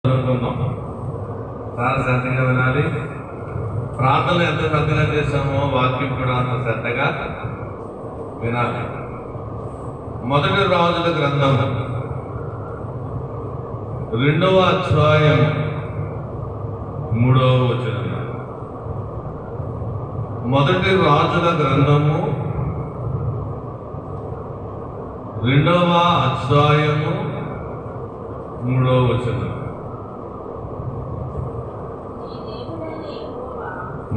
చాలా శ్రద్ధగా వినాలి. ప్రార్థనలు ఎంత శ్రద్ధగా చేశామో వాక్యం కూడా అంత శ్రద్ధగా వినాలి. మొదటి రాజుల గ్రంథం 2వ అధ్యాయం 3వ వచనం. మొదటి రాజుల గ్రంథము 2వ అధ్యాయము 3వ వచనం.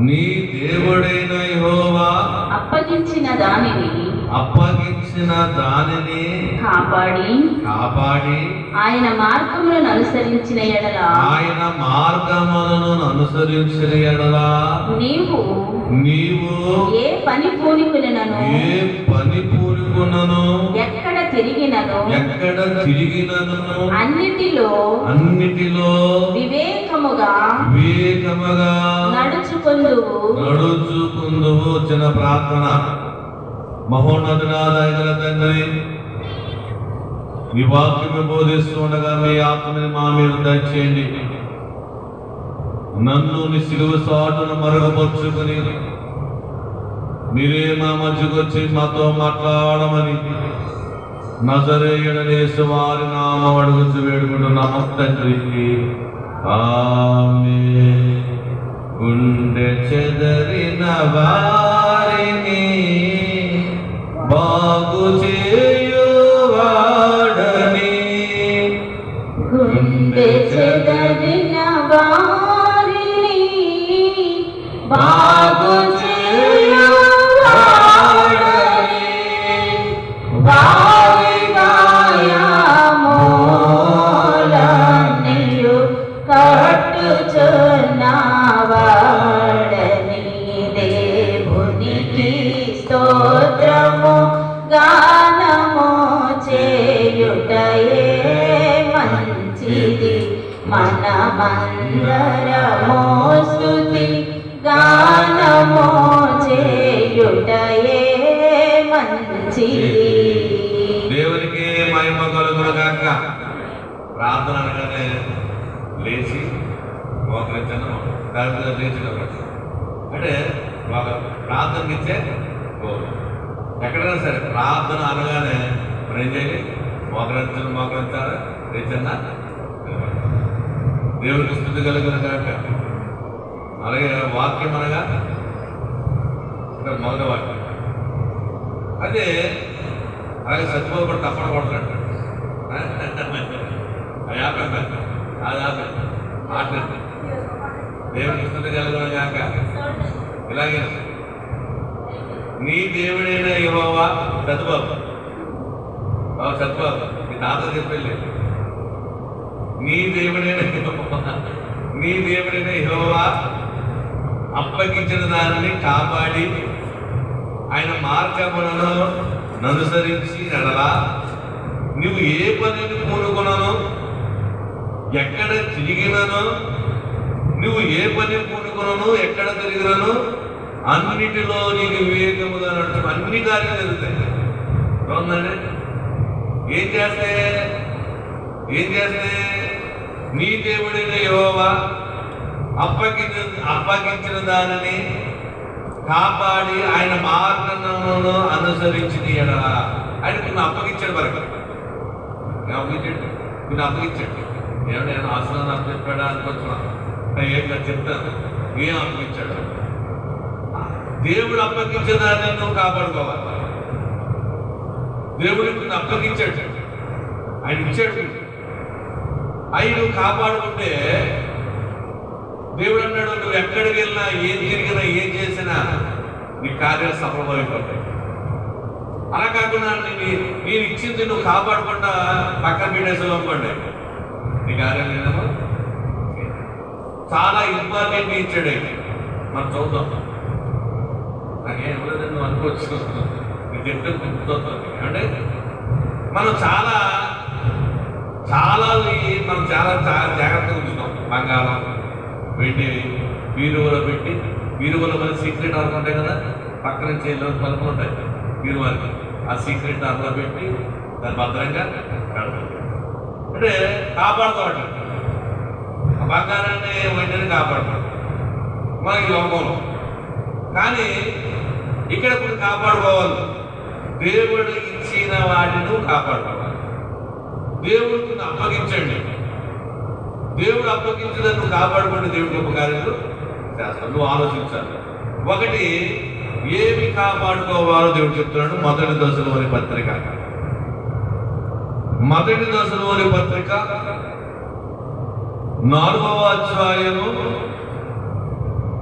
నీ దేవుడైన యెహోవా అప్పగించిన దానిని కాపాడి ఆయన మార్గములను అనుసరించిన ఎడల నీవు ఏ పని పూనుకునను ఎక్కడ తిరిగినను అన్నిటిలో వివేకముగా నడుచుకుందువు. చిన్న ప్రార్థన. మహోన్నతునాథ తండ్రి, మీ వాక్యము బోధిస్తుండగా మీ ఆత్మని మా మీద దయచేయండి. నన్ను నీ సిలువ సాటును మరుగుపరుచుకుని మీరే మా మధ్యకు వచ్చి మాతో మాట్లాడమని నజరేయుడైన యేసు వారి నామం అడుగుచు వేడుకుంటున్నాము తండ్రి. ఆమేన్. గుండె చెదరిన వారిని బాగు చేయువాడని, గుండె చెదరిన వారిని బాగు చేయువాడని, వారి గాయములన్నీయు కట్టుచున్నవాడని, దేవునికి స్తోత్రము గానము చేయుటయే మంచిది. మనమందరము స్తుతి గానము చేయుటయే మంచిది. దేవునికి మహిమ కలుగును గాక. ప్రార్థన అనగానే లేచి మోకరించను లేచినప్పుడు అంటే ఒక ప్రార్థనకి ఇచ్చే గోరు. ఎక్కడైనా సరే ప్రార్థన అనగానే మనం ఏం చేయాలి? మోకరించాలి, లేచన్నా దేవుడికి స్తుతి కలుగును గాక. అలాగే వాక్యం అనగా మొదటి వాక్యం. అదే అలాగే చచ్చిపోకుండా తప్పన కొడతాడు. అది ఆపే ఆట దేవుడికి స్తుతి కలుగును గాక. ఇలాగే నీ దేవుడైన యెహోవా చదువుబాబు మీ తాత చెప్పలే. నీ దేవుడైన యెహోవా అప్పగించిన దానిని కాపాడి ఆయన మార్గములను అనుసరించి నడలా. నువ్వు ఏ పనిని పూనుకున్నానో ఎక్కడ తిరిగినను, నువ్వు ఏ పని పూనుకున్నాను ఎక్కడ తిరిగినను అన్నిటిలో నీకు వివేకముగా నడుచు. అన్ని కార్యాలు జరుగుతాయి. బాగుందండి. ఏం చేస్తే నీ దేవుడైన యెహోవా అప్పగించిన దానిని కాపాడి ఆయన మార్గమును అనుసరించిన ఎడల. ఆయన కొన్ని అప్పగించాడు. వరకు కొన్ని అప్పగించాడు. ఏమైనా ఆశ్రమాన్ని అప్పచెప్పాడా అనుకుంటున్నాను. ఏం చెప్తాను. ఏం అప్పగించాడు? దేవుడు అప్పగించిన దాన్ని నువ్వు కాపాడుకోవాలి. దేవుడికి నువ్వు అప్పగించాడు, ఆయన ఇచ్చాడు. అవి నువ్వు కాపాడుకుంటే దేవుడు అన్నాడు, నువ్వు ఎక్కడికి వెళ్ళినా ఏం తిరిగినా ఏం చేసినా నీ కార్యాలు సఫలమైపోతాయి. అలా కాకుండా నేను ఇచ్చింది నువ్వు కాపాడకుండా పక్కన పెట్టేసావు అనుకోండి, నీ కార్యాలు ఏమో చాలా ఇంపార్టెంట్ ఇచ్చాడు. మనం చూద్దాం. నాకేం లేదని నువ్వు అనుకోవచ్చు. నేను చెప్తే గుర్తొస్తుంది. అంటే మనం చాలా జాగ్రత్తగా ఉంచుతాం. బంగారం వెండి బీరువలో పెట్టి, బీరువలో మన సీక్రెట్ ఆర్లు ఉంటాయి కదా, పక్క నుంచి తలుపులు ఉంటాయి బీరువారికి. ఆ సీక్రెట్ ఆర్లో పెట్టి దాన్ని భద్రంగా అంటే కాపాడుతాడు. ఆ బంగారాన్ని వెంటనే కాపాడతాడు మన ఈ లోకంలో. కానీ ఇక్కడ ఇప్పుడు కాపాడుకోవాలి, దేవుడు ఇచ్చిన వాటిని కాపాడుకోవాలి. దేవుడికి అప్పగించండి, దేవుడు అప్పగించిన నువ్వు కాపాడుకుంటే దేవుడికి గొప్ప కార్యాలు చేస్తాడు. నువ్వు ఆలోచించాలి. ఒకటి, ఏమి కాపాడుకోవాలో దేవుడు చెప్తున్నాడు. మొదటి దశలోని పత్రిక 4వ అధ్యాయము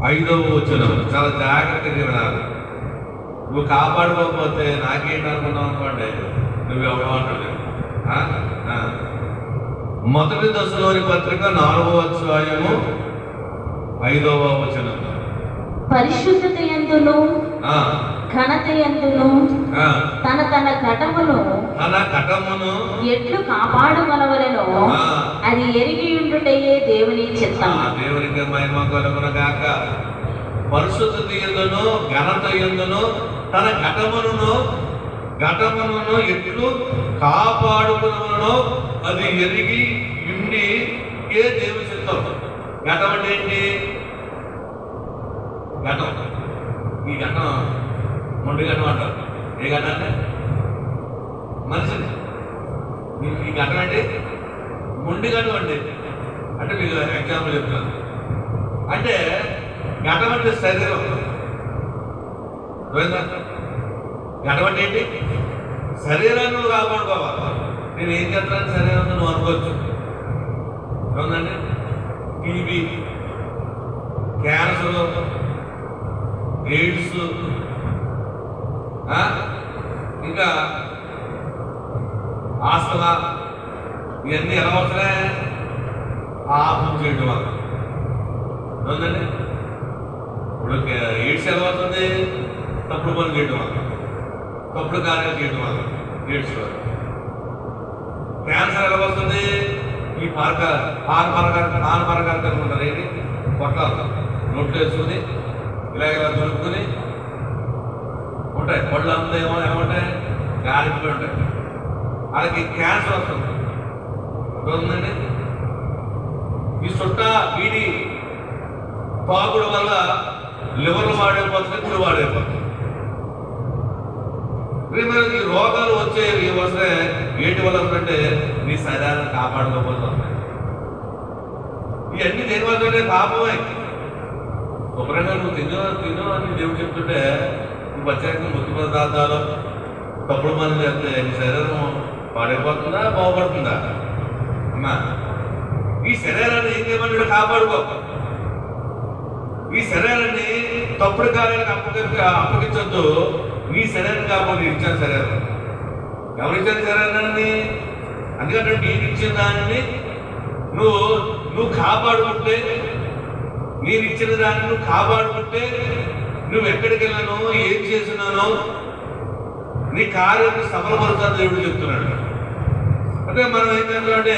5వ వచనం. చాలా జాగ్రత్తగా వినాలి. నువ్వు కాపాడుకోకపోతే నాకేంటి అనుకున్నావు అనుకోండి, నువ్వెవడో అంటాడు. మొదటి దశలోని పత్రిక 4వ అధ్యాయము 5వ వచనం. పరిశుద్ధత యందును ఘనత యందును తన ఘటమును ఎట్లు కాపాడుకొనవలెనో అది ఎరిగి ఉండుటయే దేవుని చిత్తం. దేవునికి మహిమ కలుగును గాక. పరిశుద్ధత యందును ఘనత యందును తన ఘటమును ఎట్లు కాపాడుకొనవలెనో అది ఎరిగి ఉండి ఏ దేవుని చిత్తం. ఘటం అంటే ఏంటి? ఘటం, ఈ ఘటం మొండి ఘటం అంటారు. ఏ ఘటం అంటే మనిషిని. ఈ ఘటం అంటే మొండి ఘటం అండి. అంటే మీకు ఎగ్జాంపుల్ చెప్తున్నాను. అంటే ఘటం అంటే శరీరం. ఘటం అంటే ఏంటి? శరీరాన్ని నువ్వు కాపాడుకోవాలి. నేను ఏం చేస్తాను శరీరం నువ్వు అనుకోవచ్చు. ఏమందండి? టీబీ, క్యాన్సర్, ఎయిడ్స్, ఇంకా ఆస్తమా, ఇవన్నీ ఎలా వస్తున్నాయి? ఆపం చేయడం వల్ల. ఏమందండి? ఇప్పుడు ఎయిడ్స్ ఎలా వస్తుంది? తప్పుడు పనులు చేయడం వల్ల, తప్పుడు కార్యాలు చేయడం వల్ల ఎయిడ్స్ వల్ల. క్యాన్సర్ ఎలా వస్తుంది? ఈ పానపరకాలు ఉంటారు. ఏంటి? పొట్టాలు నోట్లు వేసుకుని ఇలా దొరుకుని ఉంటాయి. పళ్ళు అంతా ఏమంటాయి? గాలిపోయి ఉంటాయి. వాళ్ళకి క్యాన్సర్ వస్తుంది. ఉందండి. ఈ వీడి తాగుడు వల్ల లివర్లు వాడైపోతుంది, గుడి వాడైపోతుంది. ఈ రోగాలు వచ్చేవి వస్తే ఏంటి వల్ల వస్తుంటే నీ శరీరాన్ని కాపాడుకోకపోతే వస్తాయి. ఇవన్నీ దేని వల్ల పాపమే. శుభ్రంగా నువ్వు తిను అని దేవుడు చెప్తుంటే నువ్వు ప్రత్యేకంగా ముద్దు పదార్థాలు తప్పుడు పనులు చేస్తే నీ శరీరం పాడైపోతుందా, బాగుపడుతుందా? అమ్మా, ఈ శరీరాన్ని ఏం చేయమన్నాడు? కాపాడుకో. ఈ శరీరాన్ని తప్పుడు కార్యాలకు అప్పగించొద్దు. నీ శరీరం కాపాడు. ఇచ్చాను శరీరం. ఎవరిచ్చాను శరీరాన్ని? అందుకంటే నేను ఇచ్చిన దానిని నువ్వు కాపాడుకుంటే, నేను ఇచ్చిన దాన్ని నువ్వు కాపాడుకుంటే, నువ్వు ఎక్కడికి వెళ్ళానో ఏం చేసినానో నీ కార్యాన్ని సఫలపరుస్తాను దేవుడు చెప్తున్నాడు. అంటే మనం ఏం చేస్తామంటే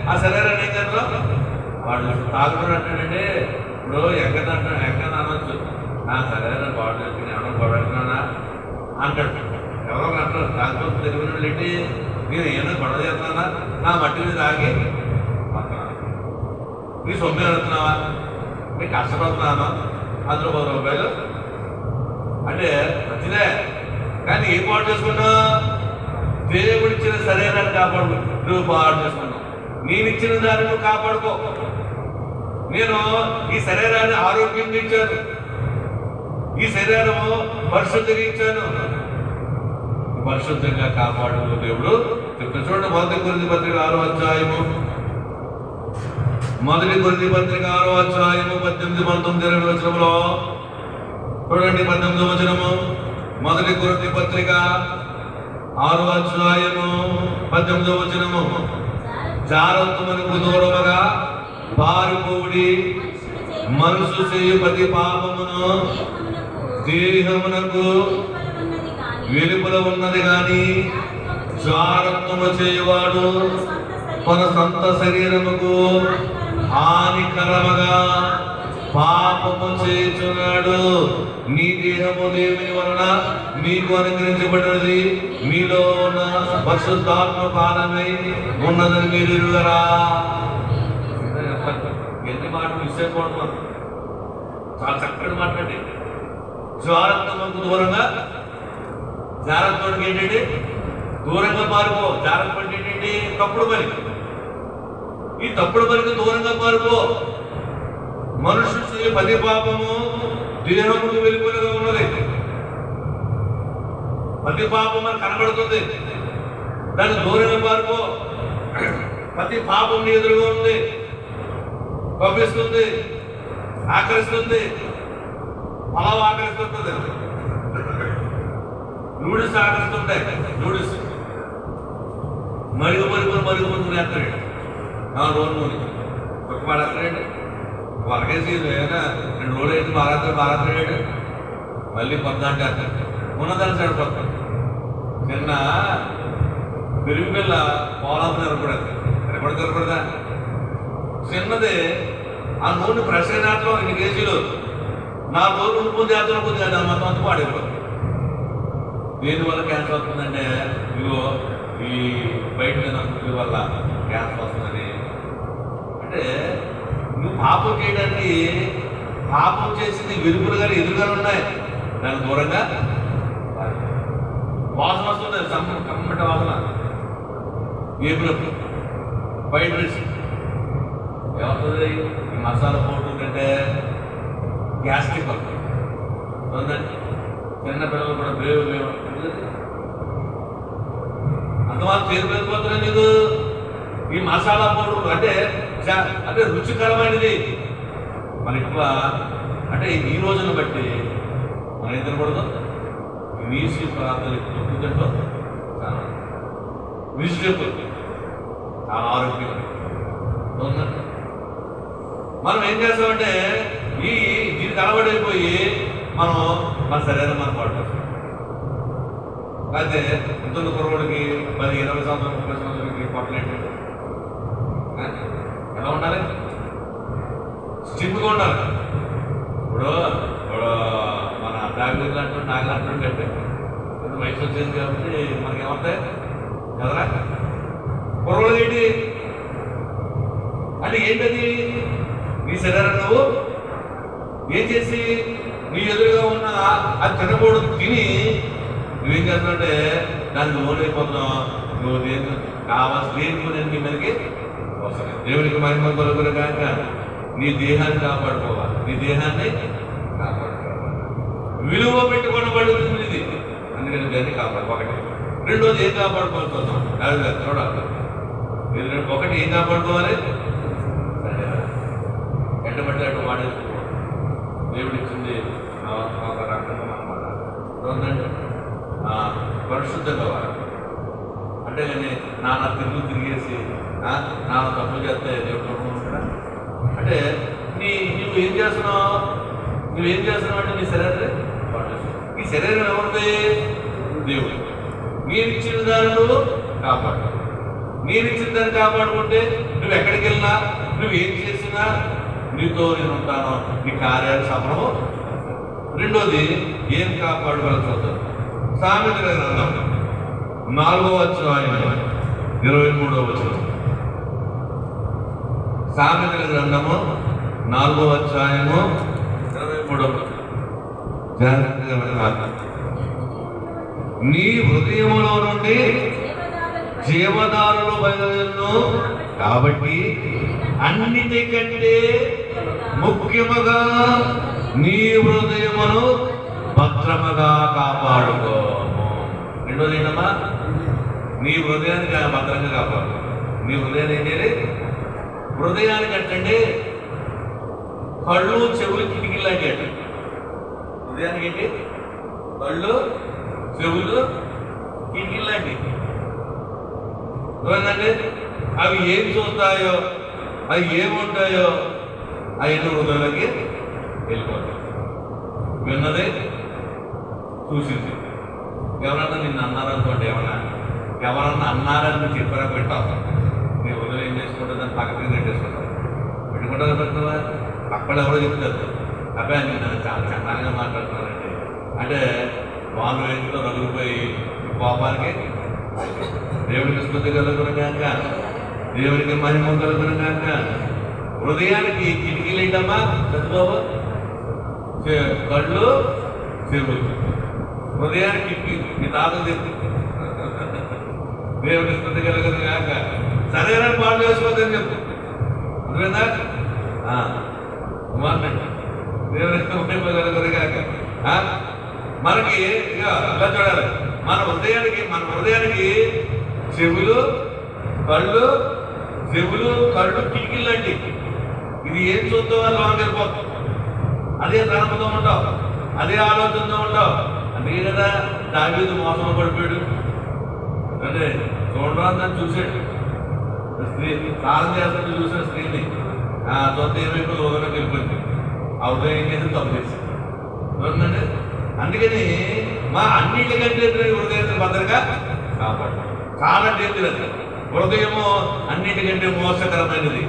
ఆ శరీరాన్ని ఏం చేస్తాం? వాడు తాగుతాడు అంటాడంటే, ఇప్పుడు ఎక్కడ అనొచ్చు, నా శరీరాన్ని బాడు చెప్పింది ఎవరో గొడవడుతున్నానా అంటాడు. ఎవరో అంటారు తాగుతూ తెలివిన ఏంటి, నేను ఏమైనా గొడవ చేస్తున్నానా? నా మట్టి మీద ఆగి నీ సొమ్ము అడుగుతున్నావా? నీకు కష్టపడుతున్నాను, ₹100 అంటే మంచిదే. కానీ ఏం పాడు చేసుకున్నావు? దేవుడిచ్చిన శరీరాన్ని కాపాడు. నువ్వు పాడు చేసుకున్నావు. నేను ఇచ్చిన దాన్ని నువ్వు కాపాడుకో. నేను ఈ శరీరాన్ని ఆరోగ్యంగా ఇచ్చాను, ఈ శరీరము పరిశుద్ధిగా ఇచ్చాను, పరిశుద్ధంగా కాపాడు దేవుడు చెప్తా. చూడండి, మొదటి కొరింథీ పత్రిక 6వ అధ్యాయము 18, 19 వచనంలో చూడండి. 18వ వచనము, మొదటి కొరింథీ పత్రిక 6వ అధ్యాయము 18వ వచనము. జారత్వమునకు దూరముగా పారిపోవుడి, మనసు చేయు ప్రతి పాపమును దేహమునకు వెలుపల ఉన్నది గాని జారత్వము చేయువాడు తన సొంత శరీరముకు హానికరముగా పాపము చేయుచున్నాడు. నీ దేహము దేవుని వలన మీకు అనుగ్రహించబడినది, మీలో ఉన్న పరిశుద్ధాత్మ పాలమై ఉన్నదని మీరు ఎరుగరా? ఎన్ని మాటలు విసేయకూడదు మనం. చాలా చక్కటి మాట్లాడి జాగ్రత్తకు దూరంగా, జాగ్రత్తకి ఏంటంటే దూరంగా మారిపో. జాగ్రత్త అంటే ఏంటంటే తప్పుడు పని. ఈ తప్పుడు పనికి దూరంగా మారిపో. మనుషులు చేయ పది పాపము దేహముకు వెళ్ళిపోయినగా ఉన్నది. ప్రతి పాపం మనకు కనబడుతుంది, దానికి దూరంగా మారిపో. ప్రతి పాపం నీ ఎదురుగా ఉంది, పంపిస్తుంది, ఆకరిస్తుంది, పొలం ఆకరిస్తుంటుంది, నూడిల్స్ ఆకరిస్తుంటాయి. నూడిల్స్ మరుగు వేస్తాడు రోజు మూడు ఒక మారేస్తాడండి. వరకేసి ఏదైనా 2 రోజులు అయితే మారేస్తాడు. మళ్ళీ పొద్దుంటే వేస్తాడు. ఉన్నదాన్ని సరిపోతాడు. నిన్న పెరుగు పిల్ల పోలం నిలబడదా చిన్నది. ఆ నూనె ఫ్రెష్ అయినట్లో 2 కేజీలు 4 రోజులు ఉండిపోతే చేతలో కొద్ది దాని మొత్తం అంతా పాడైపోతుంది. దేనివల్ల క్యాన్సర్ వస్తుందంటే ఇగో ఈ బయట ఫుడ్ వల్ల క్యాన్సర్ వస్తుందని. అంటే నువ్వు పాపం చేయడానికి, పాపం చేసింది వెలుగులు కానీ ఎదురుగానే ఉన్నాయి, దాని దూరంగా వాసన వస్తుంది. కమ్మట వాసన. ఏపునప్పుడు బయట ఏమవుతుంది? ఈ మసాలా పోతుంటే గ్యాస్ట్రిక్ అవుతుంది. చిన్న పిల్లలు కూడా బేవు అంతమాత్రం చేరు వెళ్ళిపోతున్నాయి నీకు. ఈ మసాలా పౌడర్ అంటే రుచికరమైనది. మన ఎక్కువ అంటే ఈ రోజును బట్టి మనం ఏం తినకూడదు, నీసి పదార్థాలు ఎక్కువ తింటాం. చాలా వెజిటేబుల్ చాలా ఆరోగ్యం. మనం ఏం చేస్తామంటే దీనికి అలవాటైపోయి మనం మన శరీరం మనం పాడుతాం. అయితే ఇంత కుర్రోడికి 10, 20 సంవత్సరాలు 30 సంవత్సరాలకి పొట్టలేంటి ఎలా ఉండాలి? స్టిమ్గా ఉండాలి. ఇప్పుడు మన ఫ్యామిలీలు అంటుంటే నాకు అంటుంటే వయసు వచ్చేది కాబట్టి మనకి ఏమవుతాయి కదరా? కుర్రోడు ఏంటి అంటే ఏంటది? నీ శరీరం నువ్వు ఏం చేసి నీ ఎదురుగా ఉన్న ఆ తినబోడు తిని నువ్వేం చేస్తున్నావంటే దానికి లోనైపోతున్నావు. నువ్వు దేని కావాల్సిన దేని నీ మీదకి వస్తాయి. దేవునికి మహిమ కలుగును కాక నీ దేహాన్ని కాపాడుకోవాలి. నీ దేహాన్ని కాపాడుకోవాలి. విలువ పెట్టుకోబడుతుంది ఇది. అందుకని దాన్ని కాపాడు. ఒకటి. రెండోది ఏం కాపాడుకోవాల్సి చూడాలి. ఒకటి ఏం కాపాడుకోవాలి? ఎండబట్టి అటు వాడేసుకోవాలి. దేవుడు ఇచ్చింది ఒక రకంగా మనం పరిశుద్ధంగా వాడాలి. అంటే కానీ నాన్న తిరిగేసి నాన్న తప్పు చేస్తే దేవుడు ఉంటాడా? అంటే నువ్వేం చేస్తున్నావు అంటే నీ శరీరం, ఈ శరీరం ఎవరిది? దేవుడు. మీరు ఇచ్చిన దాన్ని నువ్వు కాపాడు. నేను ఇచ్చిన దాన్ని కాపాడుకుంటే నువ్వు ఎక్కడికి వెళ్ళినా, నువ్వేం చేసినా నీతో నేను ఉంటాను. నీ కార్యాలు సఫలము. రెండోది ఏం కాపాడుకోవాల్సి వస్తుంది? సామెతల గ్రంథం 4వ అధ్యాయం 23వ వచనం. సామెతల గ్రంథము 4వ అధ్యాయము 23వ వచనం. నీ హృదయములో నుండి జీవదారులు బయలుదేరును కాబట్టి అన్నిటికంటే ముఖ్యముగా నీ హృదయమును భద్రముగా కాపాడుకో. రెండోది ఏంటమ్మా? నీ హృదయాన్ని భద్రంగా కాపాడు. నీ హృదయాన్ని ఏంటి? హృదయానికి అంటే కళ్ళు చెవులు కిటికీలాంటి అంటే హృదయానికి ఏంటి? కళ్ళు చెవులు కిటికీలాంటి. ఏమంటే అవి ఏం చూస్తాయో, అవి ఏముంటాయో అవన్నీ హృదయంలోకి వెళ్ళిపోతాయి. విన్నదే చూసింది. ఎవరన్నా నిన్ను అన్నారనుకోండి, ఎవరన్నా అన్నారని చెప్పారా పెట్టావు, నీ హృదయం ఏం చేసుకుంటుంది? దాన్ని పక్కకి పెట్టేసుకుంటావు. పెట్టుకుంటారు పెట్టుకున్నా అక్కడ ఎవరో చెప్తారు, అబ్బాయి నేను చాలా చక్కగా మాట్లాడుతున్నానండి అంటే వాళ్ళు ఏంటో నలుగురిపోయి కోపానికి దేవుడికి స్తుతి కలుగును కాక, దేవుడికి మహిమ కలుగును కాక. హృదయానికి కిటికీలు ఏంటమ్మా చంద్రబాబు? కళ్ళు, చెవులు. హృదయానికి కిటికీలు. మీ తాత చెప్పి దేవుని స్థుతి కలగదు కాక సరైన పాటలు వేసుకోవద్దని చెప్పు. అర్థమైందా? దేవుని కలగదు కాక మనకి ఇలా చూడాలి. మన హృదయానికి చెవులు, కళ్ళు కిటికీలు లాంటి. ఇది ఏం చూద్దాం అని లోనికి వెళ్ళిపోతాం. అదే తనపుతో ఉంటావు, అదే ఆలోచనతో ఉంటావు. అందుకే కదా దావీదు మోసంలో పడిపోయాడు. అంటే చూడరాదని చూసాడు, స్త్రీ సాధన చేస్తుంటే చూసిన స్త్రీని సొంత ఏమైపు లోకంలోకి వెళ్ళిపోయింది. ఆ ఉదయం ఏం చేసి తప్పు చేసి చూడండి. అందుకని మా అన్నిటికంటే హృదయాన్ని భద్రంగా కాపాడు. చాలా డేంజర్ అది. హృదయము అన్నిటికంటే మోసకరమైనది.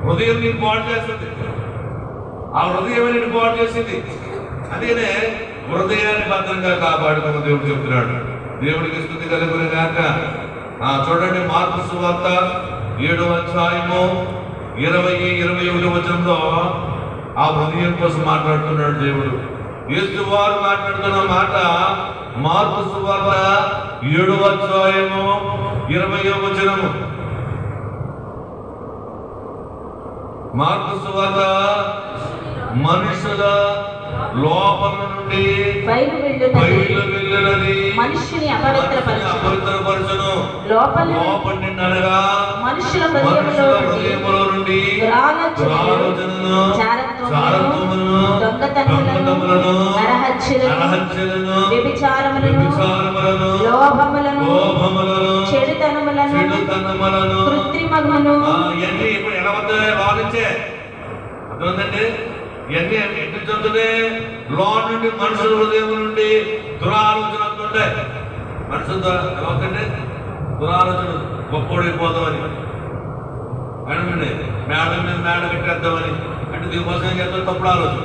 హృదయం నేను పాడు చేస్తుంది, ఆ హృదయం నేను పాడు చేసింది. అందుకనే హృదయాన్ని భద్రంగా కాపాడుకున్న దేవుడు చెప్తున్నాడు. దేవుడికి స్తుతి కలుగును గాక. చూడండి, మార్కు సువార్త 7వ అధ్యాయము 20-21 వచనంలో ఆ హృదయం కోసం మాట్లాడుతున్నాడు దేవుడు. యేసు వారు మాట్లాడుతున్న మాట మార్కు సువార్త 7వ అధ్యాయము 20వ వచనము. మార్కు సువార్త మనుషుల లోపల నుండి బయలు వెళ్ళినది మనుషుని అపవిత్రపరచును. లోపల అనగా మనుషుల హృదయములో నుండి దురాలోచనలను, చారత్వములను, దొంగతనములను, నరహత్యలను, వ్యభిచారములను, లోభములను, చెడుతనములను, కృత్రిమములను. ఇవన్నీ ఇప్పుడు ఎలా వద్దాయి భావించే అర్థమండి. ఇవన్నీ ఎట్టి చదువుతుంటే లో నుండి మనుషుల హృదయం నుండి దురాలోచన వస్తుంటాయి. మనుషులు ఎలా అవుతుంటే దురాలోచన గొప్పడిపోదామని, మేడ మీద మేడ కట్టేద్దామని, అంటే దీనికోసం ఏం చేస్తాం? తప్పుడు ఆలోచన,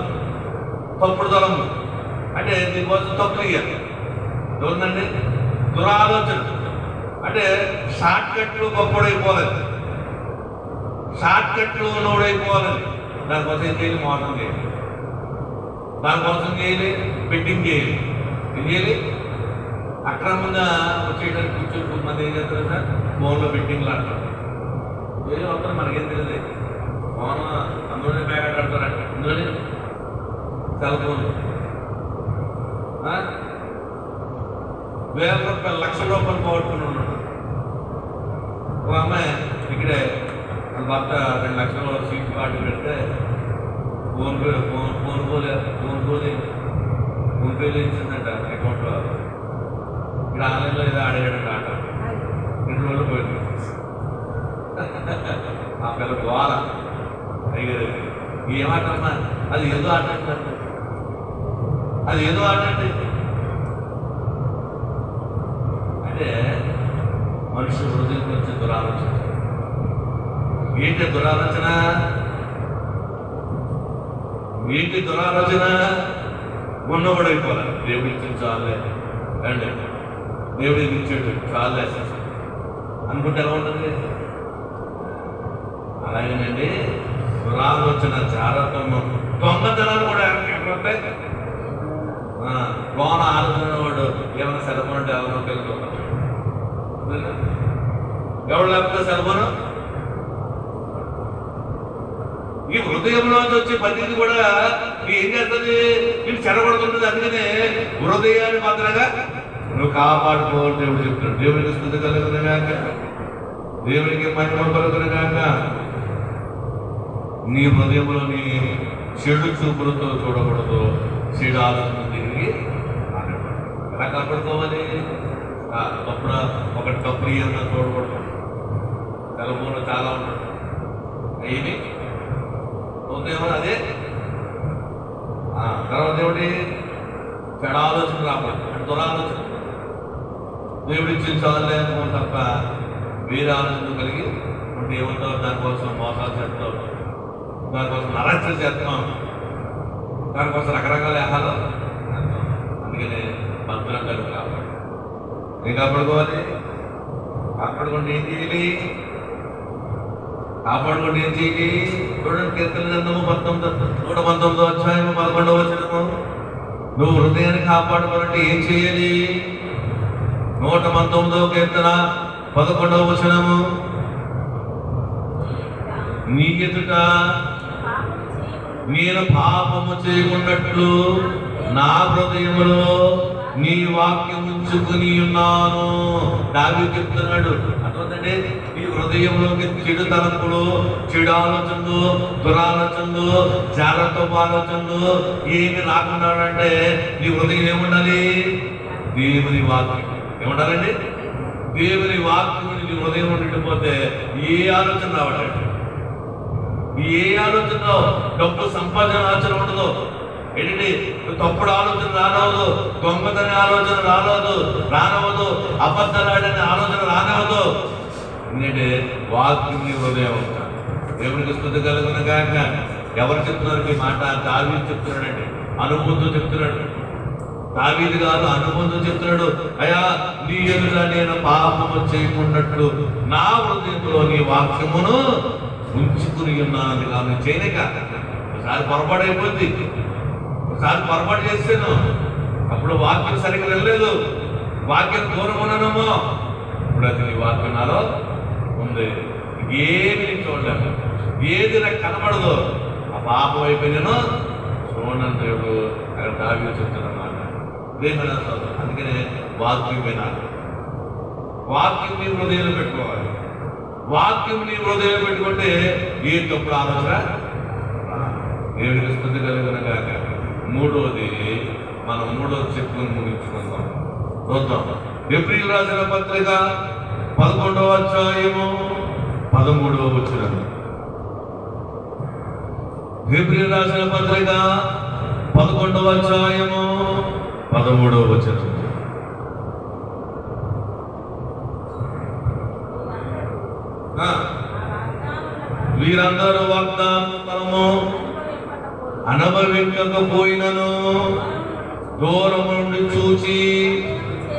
తప్పుడు తలము, అంటే దీనికోసం తప్పు తీయాలి. ఎవరినండి? దురాలోచన అంటే షార్ట్ కట్లు గొప్పడైపోవాలి, షార్ట్ కట్లు నోడైపోవాలని. దానికోసం ఏం చేయాలి? మోసం చేయాలి. దానికోసం చేయాలి బెట్టింగ్ చేయాలి. ఏం చేయాలి? అక్రమంగా వచ్చేయడానికి కూర్చొని కొంతమంది ఏం చేస్తారు సార్? ఫోన్లో బెట్టింగ్లు ఆడతారు. ఏదో వస్తారు, మనకేం తెలియదు. ఫోన్ అందులోనే బ్యాగ్ ఆడతారంట, అందులోనే సెల్ ఫోన్ వేల రూపాయలు, లక్షల రూపాయలు పోగొట్టుకుని ఉన్నాడు. ఒక అమ్మాయి ఇక్కడే భర్త 2 లక్షల సీట్ కార్డు పెడితే ఫోన్ పేలు ఇచ్చిందంట అకౌంట్లో. ఇక్కడ ఆన్లైన్లో ఏదో ఆడేయడంట ఆట. 2 రోజులు పోయింది. ఆ పిల్ల గోల అయ్యారు. ఏమాటమ్మా? అది ఏదో ఆటండి, అది ఏదో ఆటండి. అంటే మనిషి హృదయం వచ్చే దురాలోచన. ఏంటి దురాలోచన? ఏంటి దురాలోచన? ఉన్నవాడు అయిపోవాలి. దేవుడు ఇచ్చింది చాలే అండి, దేవుడు ఇచ్చాడు చాలే అనుకుంటే ఎలా ఉంటుంది? అలాగేనండి దురాలోచన, చారత్వము, దొంగతనాలు కూడా ఎక్కడొస్తాయి. లోన ఆలోచన వాడు ఏమైనా సెలవులు అంటే ఎవరో తెలుసుకుంటాం. ఎవరు లేకపోతే సెలవును ఈ హృదయంలోంచి వచ్చే ప్రతిది కూడా ఏం చేస్తుంది? నేను చెడగొడుతుంటుంది. అందుకనే హృదయాన్ని మాత్రంగా నువ్వు కాపాడుకోవాలి దేవుడు చెప్తున్నాడు. దేవునికి స్తుతి కలుగును గాక, దేవునికి మహిమ కలుగును గాక. నీ హృదయంలోని చెడు చూపులతో చూడకూడదు, చెడు ఆలోచన తిరిగి ఎలా కాపాడుకోవాలి? తప్పుడు ఒకటి తప్పుడు ఏమన్నా చూడకూడదు. తెలపూలో చాలా ఉంటాడు. అయ్యి ఉదయం అదే తర్వాత ఏమిటి? చెడు ఆలోచన రాకూడదు, అంటే దురాలోచన. దేవుడు ఇచ్చిన చాలే అనుకోని తప్ప వేరే ఆలోచన కలిగి ఉంటే ఏమంటావు? దానికోసం మోసాలు చేస్తావు, దానికోసం నరచలు చేస్తాం, దానికోసం రకరకాల ఆహాలు. అందుకనే భద్రంగా కాపాడు. ఏం కాపాడుకోవాలి? కాపాడుకుంటే ఏం చేయాలి? కాపాడుకోండి. ఏం చేయండి? చూడండి, కీర్తన గ్రంథము 119 అధ్యాయము 11వ వచనము. నువ్వు హృదయాన్ని కాపాడుకోవాలంటే ఏం చేయాలి? 119వ కీర్తన 11వ వచనము. నీ ఎదుట నేను పాపము చేయకున్నట్లు నా హృదయములో నీ వాక్యం ఉంచుకుని ఉన్నాను. దావీదు చెప్తున్నాడు. అర్థమంటే నీ హృదయంలోకి చెడు తలంపులు, చెడు ఆలోచనలు, దురాలోచనలు, జాగ్రత్త ఆలోచనలు ఏమి రాకుండా అంటే నీ హృదయం ఏముండాలి? దేవుని వాక్యం ఏముండాలండి? దేవుని వాక్యం నీ హృదయం ఉండిపోతే ఏ ఆలోచన రావట్లేదు. ఏ ఆలోచన, డబ్బు సంపాదన ఆలోచన ఉండదు. ఏంటంటే తప్పుడు ఆలోచన రానవదు, దొంగతని ఆలోచన రానవదు, అబద్ధాలాడని ఆలోచన రానవదు. ఎందుకంటే వాక్యం నీ హృదయం ఉంటా. దేవునికి స్తుతి కలుగును గాక. ఎవరు చెప్తున్నారు ఈ మాట? దావీదు చెప్తున్నాడండి, అనుభూతితో చెప్తున్నాడు. దావీదు గారు అనుభూతితో చెప్తున్నాడు. అయ్యా, నీ ఎదుట నేను పాపము చేయకున్నట్లు నా హృదయంలో నీ వాక్యమును ఉంచుకుని ఉన్నాను. కానీ చేయలేక ఒకసారి పొరపాటు అయిపోద్ది, ఒకసారి పొరపాటు చేస్తాను, అప్పుడు వాక్యం సరిగ్గా వెళ్ళలేదు, వాక్యం దూరం ఉన్నానేమో. ఇప్పుడు అది నీ వాక్యం నాలో ఉంది. ఏమి చూడలేము, ఏది నాకు కనబడదు. ఆ పాపం అయిపోయినాను చూడండి. దేవుడు అక్కడ దావీదు చెప్తున్నమాట. అందుకనే వాక్యం వినాలి. వాక్యం నీ హృదయంలో పెట్టుకోవాలి. వాక్యం నీ హృదయం పెట్టుకుంటే ఏ తప్పుడు ఆలోచన దేవుడికి స్తుతి కలుగును గాక. మూడోది చెప్పుకొని ముగించుకుందాం. చూద్దాం. హెబ్రీయులకు రాసిన పత్రిక 11వ అధ్యాయము 13వ వచనం. హెబ్రీయులకు రాసిన పత్రిక 11వ అధ్యాయము 13వ వచనం. వీరందరూ వాగ్దానము అనుభవించకపోయినను దూరము నుండి చూచి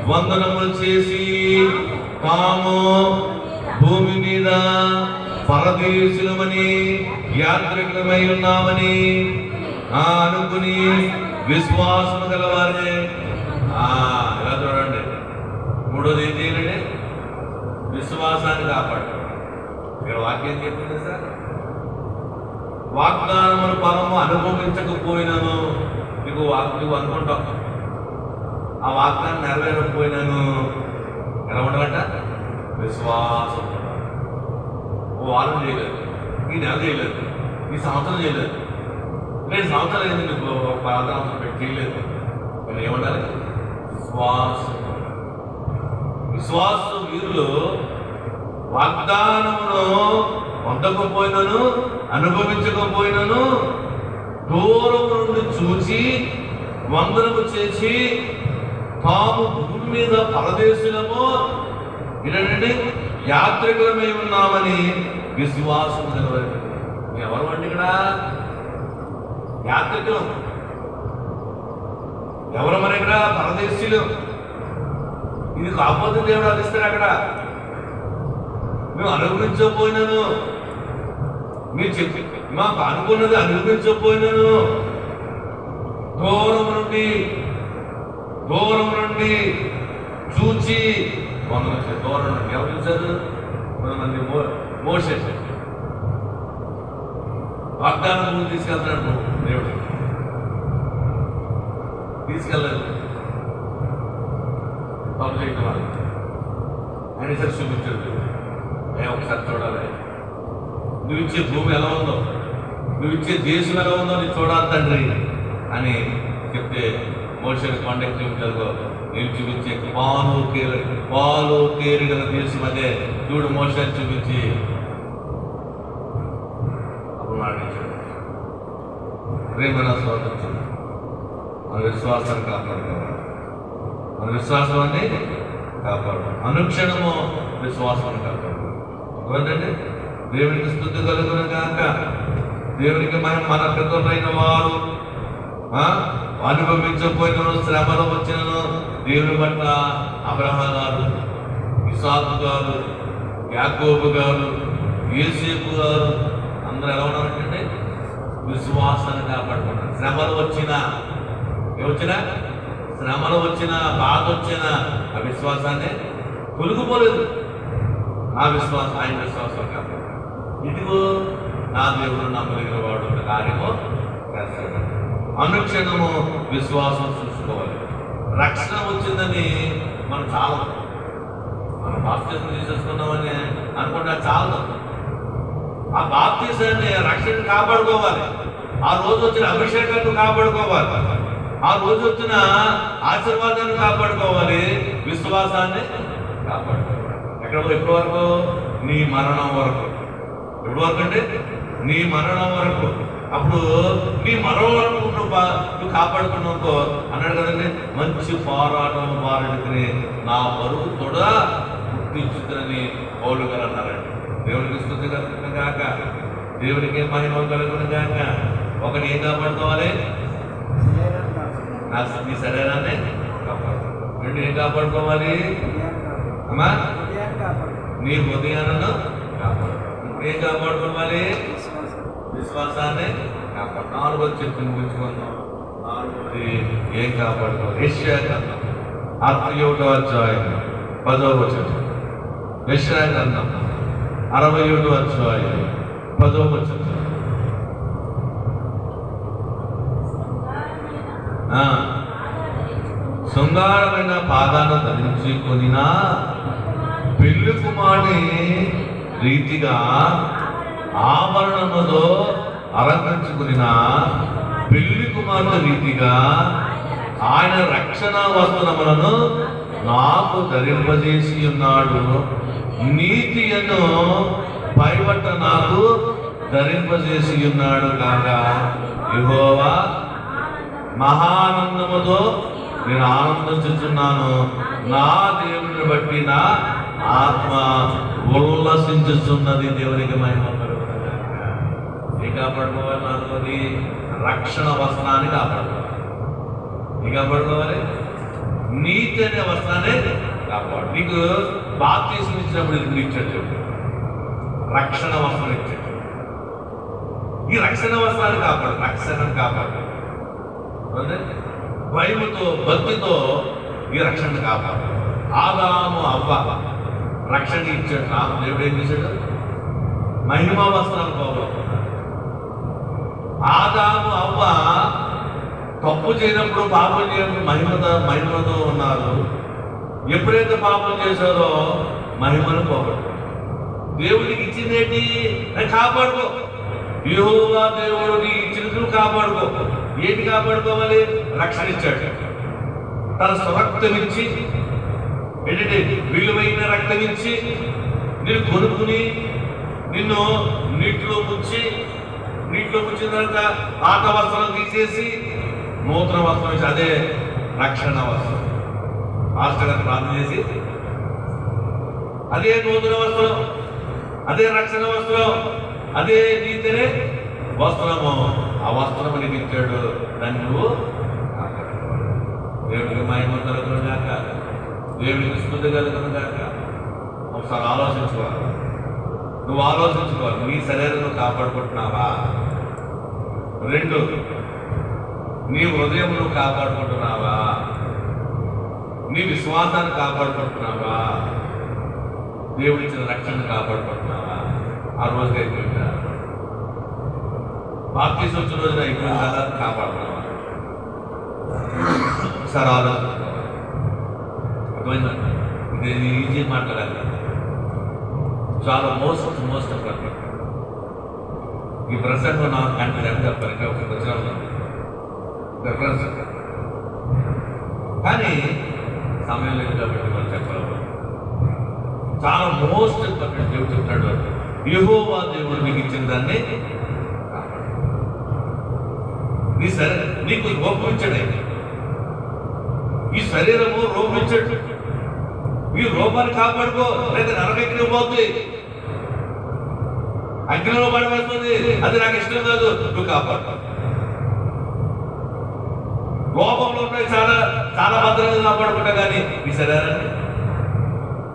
వందనములు చేసి తాము భూమి మీద పరదేశులమని యాత్రికులమై ఉన్నామని అనుకుని విశ్వాసము గలవారే. ఇలా చూడండి. మూడోది ఏం చేయాలండి? విశ్వాసాన్ని కాపాడు. ఇక్కడ వాక్యం చెప్పింది సార్, వాగ్దానములు ఫలము అనుభవించకపోయినాను. నీకు నువ్వు అనుకుంటావు ఆ వాగ్దానం నెరవేరకపోయినాను. ఎలా ఉండాలంట? విశ్వాసం. ఓ వారం చేయలేదు, ఈ నెల చేయలేదు, ఈ సంవత్సరం చేయలేదు, 2 సంవత్సరాలు అయింది నీకు ప్రార్థన పెట్టి చేయలేదు. కానీ ఏమంటారు? విశ్వాసం. విశ్వాసం వీరులు వాగ్దానమును పొందకపోయినను అనుభవించకపోయినను దూరము నుండి చూచి వందనము చేసి తాము భూమి మీద పరదేశులము ఏంటంటే యాత్రికులమై ఉన్నామని విశ్వాసం నిలబడి. ఎవరు అండి ఇక్కడ? యాత్రికులం. ఎవరు మరి ఇక్కడ? పరదేశీయులు. ఇది కాకపోతే దేవుడు అందిస్తాడు. అక్కడ మేము అనుభవించకపోయినాను, మీరు చెప్పి మాకు అనుకున్నది అనుభవించకపోయినాను, దూరం నుండి చూచి దూరం నుండి ఎవరు చూశారు? కొంతమంది మోషే వాగ్దానం భూమి తీసుకెళ్తున్నాడు దేవుడు. తీసుకెళ్ళలేదు, తప్పు చేయటం వాళ్ళు ఆయన సరి చూపించాడు. ఒకసారి చూడాలి, నువ్వు ఇచ్చే భూమి ఎలా ఉందో, నువ్వు ఇచ్చే దేశం ఎలా ఉందో నీకు చూడాలి తండ్రి అని చెప్తే మోషేని కొండకి చూపించారు. నేను చూపించే పాలు కేరిగల దేశం అదే చూడు మోషేని చూపించి అప్పుడు నాటించాడు. ప్రేమన స్వాతంత్రం. మన విశ్వాసాన్ని కాపాడుకోవాలి. మన విశ్వాసాన్ని కాపాడు. అనుక్షణము విశ్వాసాన్ని కాపాడు. ఎవరంటే దేవునికి స్తుతి కలుగును గాక. దేవునికి మన పెద్దలైన వారు అనుభవించకపోయిన శ్రమలు వచ్చినను దేవుని పట్ల అబ్రహాము గారు, ఇసాకు గారు, యాకోబు గారు, యోసేపు గారు అందరూ ఎలా ఉన్నారంటే విశ్వాసాన్ని కాపాడుకున్నారు. శ్రమలు వచ్చినా శ్రమలు వచ్చినా బాధ వచ్చినా ఆ విశ్వాసాన్ని తొలగిపోలేదు. ఆయన విశ్వాసం కాపాడు. ఇదిగో నా దేవుడు నమ్మదగిన వాడు కార్యము చేస్తాడు. అనుక్షణము విశ్వాసం చూసుకోవాలి. రక్షణ వచ్చిందని మనం మనం బాప్తిజం తీసేసుకున్నామని అనుకుంటే చాలదు. ఆ బాప్తిజాన్ని రక్షణ కాపాడుకోవాలి. ఆ రోజు వచ్చిన అభిషేకాన్ని కాపాడుకోవాలి. ఆ రోజు వచ్చిన ఆశీర్వాదాన్ని కాపాడుకోవాలి. విశ్వాసాన్ని కాపాడుకోవాలి. ఎప్పటి వరకు? నీ మరణం వరకు. ఎప్పటి వరకు అంటే నీ మరణం వరకు. అప్పుడు నీ మరణం వరకు నువ్వు కాపాడుకున్నావు అన్నాడు కదండి. మంచి పోరాటం పోరాడుకుని నా పరుగు కూడా గుర్తించుతుందని పౌలు గారు అన్నారండి. దేవునికి స్తుతి కలుగుతుంది కాక, దేవునికి మహిమ కలుగుతుంది కాక. ఒకటి ఏం కాపాడుకోవాలి? నీ శరీరాన్ని కాపాడుకోవాలి. రెండు ఏం కాపాడుకోవాలి అమ్మా? నీ హృదయాలను కాపాడుకోవాలి. ఏం కాపాడుకోవాలి? విశ్వాసాన్ని కాపాడు. నాలుగోది చెప్పింది గుర్తుకుందాం. నాలుగోది ఏం కాపాడుకోవాలి? యెషయా గ్రంథం 61వ అధ్యాయం 10వ వచనం. యెషయా గ్రంథం 61వ అధ్యాయం 10వ వచనం. శృంగారమైన పాదాలను ధరించుకొనిన పెళ్లి కుమారుని రీతిగా ఆభరణముతో అలంకరించుకున్న పెళ్లి కుమారుని రీతిగా ఆయన రక్షణ వస్త్రములను నాకు ధరింపజేసి ఉన్నాడు. నీతియను పైబట్ట నాకు ధరింపజేసి ఉన్నాడు కాగా యెహోవా మహానందముతో నేను ఆనందించుచున్నాను. నా దేవుని బట్టి నా ఆత్మ ఉల్లసించుచున్నది. దేవునికి మహిమ కలుగుతుంది. ఏం కాపాడుకోవాలి? నాలుగోది రక్షణ వస్త్రాన్ని కాపాడుకోవాలి. ఏం కాపాడుకోవాలి? నీతి అనే వస్త్రాన్ని కాపాడు. నీకు బాప్తిస్మం ఇచ్చినప్పుడు ఇది ఇచ్చాడు, రక్షణ వస్త్రం ఇచ్చాడు. ఈ రక్షణ వస్త్రాన్ని కాపాడు. రక్షణను కాపాడు. భయముతో భక్తితో ఈ రక్షణ కాపాడు. ఆదాము అవ్వ రక్షణ ఇచ్చాడు. నాకు దేవుడు ఏం చేశాడు? మహిమా వస్త్రాలు పోగొట్టుకున్నాడు. ఆదాము అవ్వ తప్పు చేయనప్పుడు పాపం చేయనప్పుడు మహిమతో ఉన్నారు. ఎప్పుడైతే పాపం చేశారో మహిమను పోగొట్టుకున్నారు. దేవుడికి ఇచ్చిందేంటి? కాపాడుకో. యెహోవా దేవుడు నీ ఇచ్చినట్లు కాపాడుకో. ఏంటి కాపాడుకోవాలి? రక్షణ ఇచ్చాడు. తన స్వరక్తం ఇచ్చి, ఏంటంటే విలువైన రక్తం ఇచ్చి నిన్ను కొనుక్కుని నిన్ను నీటిలో ముంచిన తర్వాత పాత వస్త్రం తీసేసి నూతన వస్త్రం ఇచ్చి, అదే రక్షణ వస్త్రం. మాస్టర్ గారు ప్రార్థన చేసి అదే నూతన వస్త్రం, అదే రక్షణ వస్త్రం, అదే నీతినే వస్త్రము. ఆ వస్త్రము నీకు ఇచ్చాడు. దాన్ని నువ్వు దేవుడికి మహిమ కలుగును గాక, దేవుడికి స్తుతి కలుగును గాక. ఒకసారి ఆలోచించుకోవాలి. నువ్వు ఆలోచించుకోవాలి. నీ శరీరం కాపాడుకుంటున్నావా? రెండు, నీ హృదయం నువ్వు కాపాడుకుంటున్నావా? నీ విశ్వాసాన్ని కాపాడుకుంటున్నావా? దేవుడిచ్చిన రక్షణ కాపాడుకుంటున్నావా? ఆ రోజుకి అయిపోయిందా? బాప్తిస్మం వచ్చిన రోజున అయిపోయిన కదా కాపాడుతున్నావా? ఒకసారి ఆలోచించుకోవాలి. అర్థమైందండి? ఇది ఈజీ మాట్లాడాలి. చాలా మోస్ట్ ఇంపార్టెంట్. ఈ ప్రసంగం నాకు గంటలు ఎంత చెప్పాలంటే ఒక ప్రచారం రిఫరెన్స్, కానీ సమయం లేదు కాబట్టి మనం చెప్పాలి. చాలా మోస్ట్ ఇంపార్టెంట్. దేవుడు చెప్తాడు, యెహోవా దేవుడు మీకు ఇచ్చిన దాన్ని నీ నీకు రూపమిచ్చాడు. ఈ శరీరము రూపమిచ్చాడు. ఈ రూపాన్ని కాపాడుకో, లేదా నరకెక్కి పోతుంది, అగ్నిలో పడబడుతుంది. అది నాకు ఇష్టం కాదు, నువ్వు కాపాడు. లోపంలో ఉన్నాయి చాలా చాలా భద్రంగా కాపాడుకుంటా, కానీ ఈ శరీరాన్ని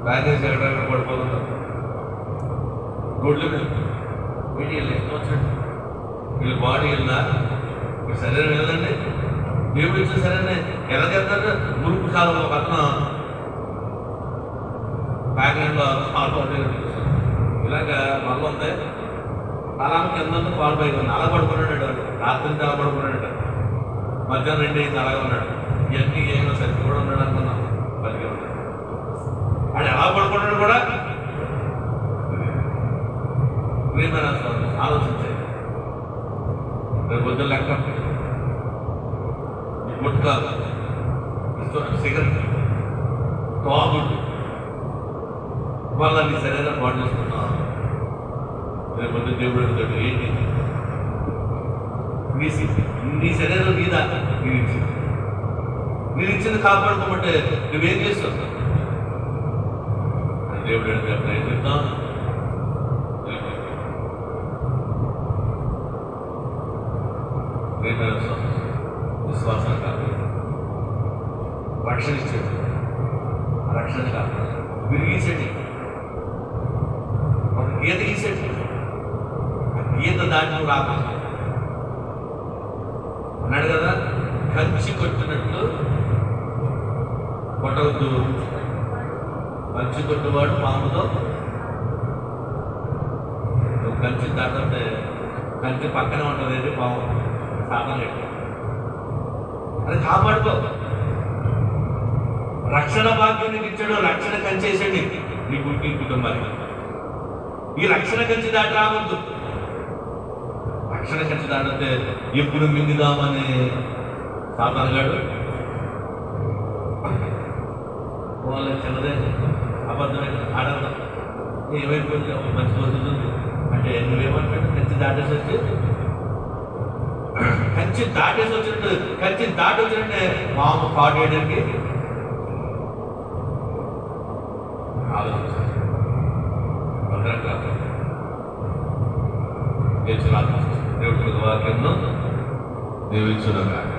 బ్యాగేజ్ ఎక్కడ పడిపోతుంటాం. రోడ్ల మీద వీటి వీళ్ళు ఇష్టం వచ్చినట్టు వీళ్ళ బాడీ వెళ్ళా వీళ్ళు శరీరం వెళ్ళండి దేవుడు ఇచ్చిన సరైన ఎలా చేస్తారు మురుపు కాలంలో పక్కన బ్యాక్గ్రౌండ్లో ఇలాగా మళ్ళీ ఉంది అలా కింద పాలు పైకి ఉంది అలా పడుకున్నాడు రాత్రి అలా పడుకున్నాడు మధ్యాహ్నం 2 అయింది అలాగే ఉన్నాడు ఇవన్నీ ఏమైనా సరిగ్గా కూడా ఉన్నాడు అనుకున్నాం బతికే ఉన్నాడు అది ఎలా పడుకున్నాడు కూడా ప్రియమైన ఆలోచించాయి రేపు పొద్దున్న లెక్క గుట్కా సిగరెట్ తాగుడు వాళ్ళ నీ శరీరం పాటు చేసుకున్నా రేపు పొద్దున్న దేవుడు అడుగుతాడు ఏంటి నీ శరీరం నీదా నేను ఇచ్చింది కాపాడుకోమంటే నువ్వేం చేస్తావు దేవుడు అడిగాడు ఏం చెప్తాం విశ్వాసం కాదు రక్షణ ఇచ్చాడు రక్షణ కాదు విరిగీసాడు ఒక గీత గీసాడు ఆ గీత దాటి నువ్వు రాకుండా అన్నాడు కదా కంచి కొట్టినట్లు కొట్టవద్దు కంచి కొట్టువాడు పాముతో నువ్వు కంచి దాటంటే కంచి పక్కనే ఉంటుంది పాము సాధన అది కాపాడుకో రక్షణ భాగ్యం నీకు ఇచ్చాడు రక్షణ కంచేసాడు నీ కుటుంబానికి ఈ రక్షణ కంచి దాటి రావద్దు రక్షణ కంచి దాటితే ఎప్పుడు మింగుదామని సాధనగాడు వాళ్ళ చిన్నదే అబద్ధమే ఆడద్దాం ఏమైపోయింది మంచి దొరుకుతుంది అంటే నువ్వేమంటాడు కంచి దాటేసి వచ్చి కంచి దాటేసి వచ్చినట్టు కంచి దాటి వచ్చినట్టే మాము పాడేయడానికి ఆలోచించాలి దేవుడి వాక్యంలో దీవించును గాక.